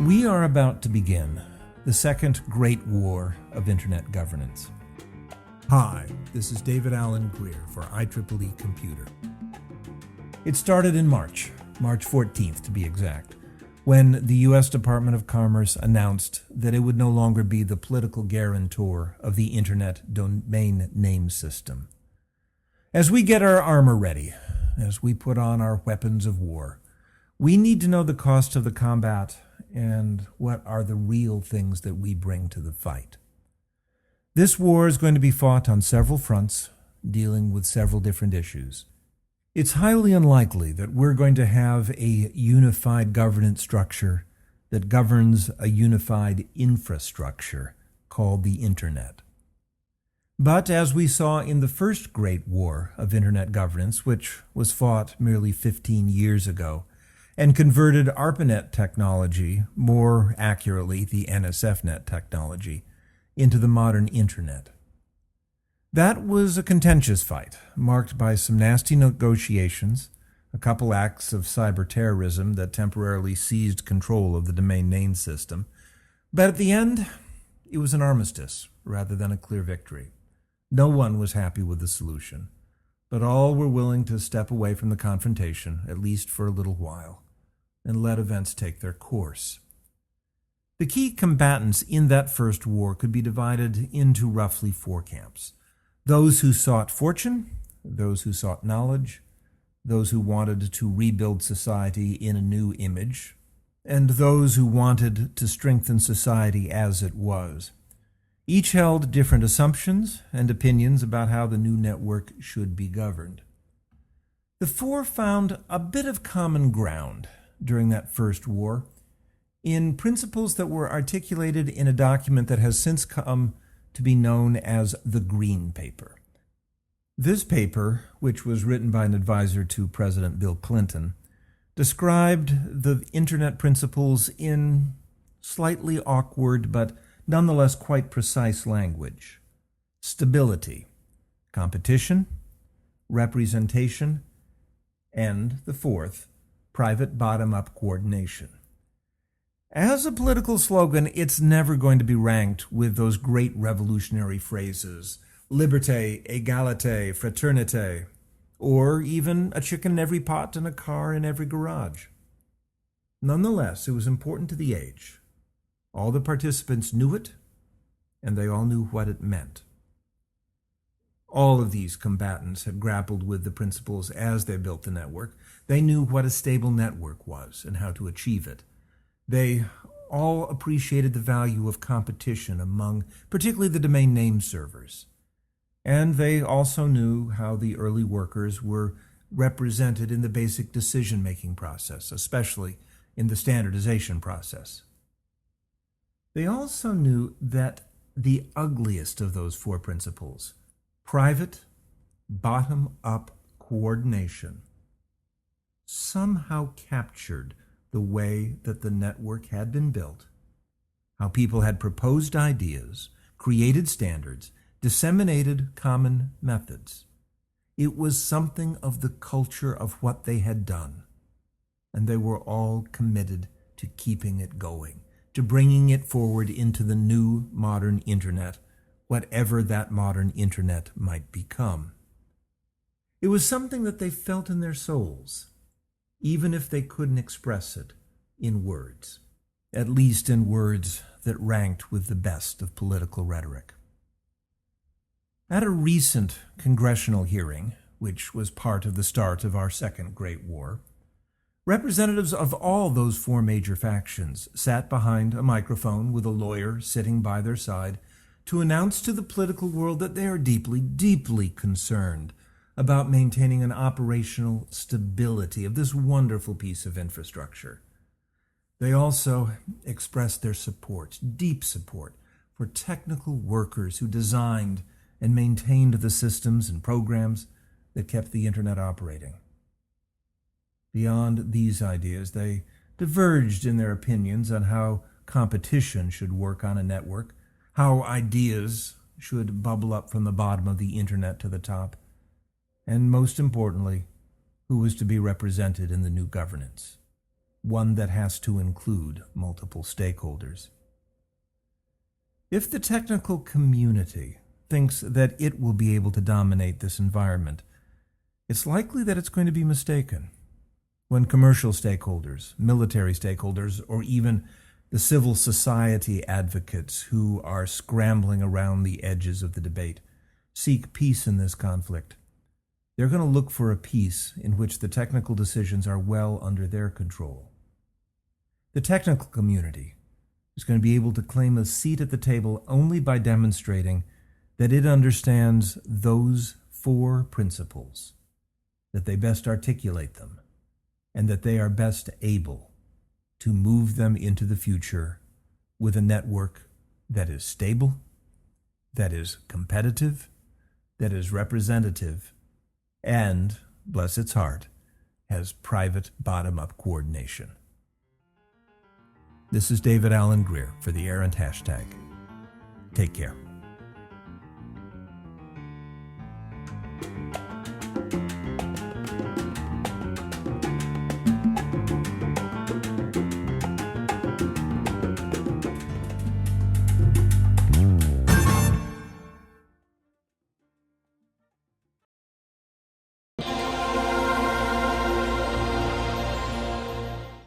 We are about to begin the second great war of Internet governance. Hi, this is David Allen Greer for IEEE Computer. It started in March 14th to be exact, when the U.S. Department of Commerce announced that it would no longer be the political guarantor of the Internet domain name system. As we get our armor ready, as we put on our weapons of war, we need to know the cost of the combat and what are the real things that we bring to the fight. This war is going to be fought on several fronts, dealing with several different issues. It's highly unlikely that we're going to have a unified governance structure that governs a unified infrastructure called the Internet. But as we saw in the first great war of Internet governance, which was fought merely 15 years ago, and converted ARPANET technology, more accurately the NSFNet technology, into the modern Internet. That was a contentious fight, marked by some nasty negotiations, a couple acts of cyber terrorism that temporarily seized control of the domain name system, but at the end, it was an armistice rather than a clear victory. No one was happy with the solution, but all were willing to step away from the confrontation, at least for a little while, and let events take their course. The key combatants in that first war could be divided into roughly four camps. Those who sought fortune, those who sought knowledge, those who wanted to rebuild society in a new image, and those who wanted to strengthen society as it was. Each held different assumptions and opinions about how the new network should be governed. The four found a bit of common ground during that first war in principles that were articulated in a document that has since come to be known as the Green Paper. This paper, which was written by an advisor to President Bill Clinton, described the Internet principles in slightly awkward but nonetheless quite precise language: stability, competition, representation, and the fourth, private bottom-up coordination. As a political slogan, it's never going to be ranked with those great revolutionary phrases, liberté, égalité, fraternité, or even a chicken in every pot and a car in every garage. Nonetheless, it was important to the age. All the participants knew it, and they all knew what it meant. All of these combatants had grappled with the principles as they built the network. They knew what a stable network was and how to achieve it. They all appreciated the value of competition among particularly the domain name servers. And they also knew how the early workers were represented in the basic decision-making process, especially in the standardization process. They also knew that the ugliest of those four principles, private, bottom-up coordination, somehow captured the way that the network had been built, how people had proposed ideas, created standards, disseminated common methods. It was something of the culture of what they had done, and they were all committed to keeping it going, to bringing it forward into the new modern Internet, whatever that modern Internet might become. It was something that they felt in their souls, even if they couldn't express it in words, at least in words that ranked with the best of political rhetoric. At a recent congressional hearing, which was part of the start of our Second Great War, representatives of all those four major factions sat behind a microphone with a lawyer sitting by their side to announce to the political world that they are deeply, deeply concerned about maintaining an operational stability of this wonderful piece of infrastructure. They also expressed their support, deep support, for technical workers who designed and maintained the systems and programs that kept the Internet operating. Beyond these ideas, they diverged in their opinions on how competition should work on a network, how ideas should bubble up from the bottom of the Internet to the top, and most importantly, who was to be represented in the new governance. one that has to include multiple stakeholders. If the technical community thinks that it will be able to dominate this environment, it's likely that it's going to be mistaken. When commercial stakeholders, military stakeholders, or even the civil society advocates who are scrambling around the edges of the debate seek peace in this conflict, they're going to look for a peace in which the technical decisions are well under their control. The technical community is going to be able to claim a seat at the table only by demonstrating that it understands those 4 principles, that they best articulate them, and that they are best able to move them into the future with a network that is stable, that is competitive, that is representative, and, bless its heart, has private bottom-up coordination. This is David Allen Greer for the Errant hashtag. Take care.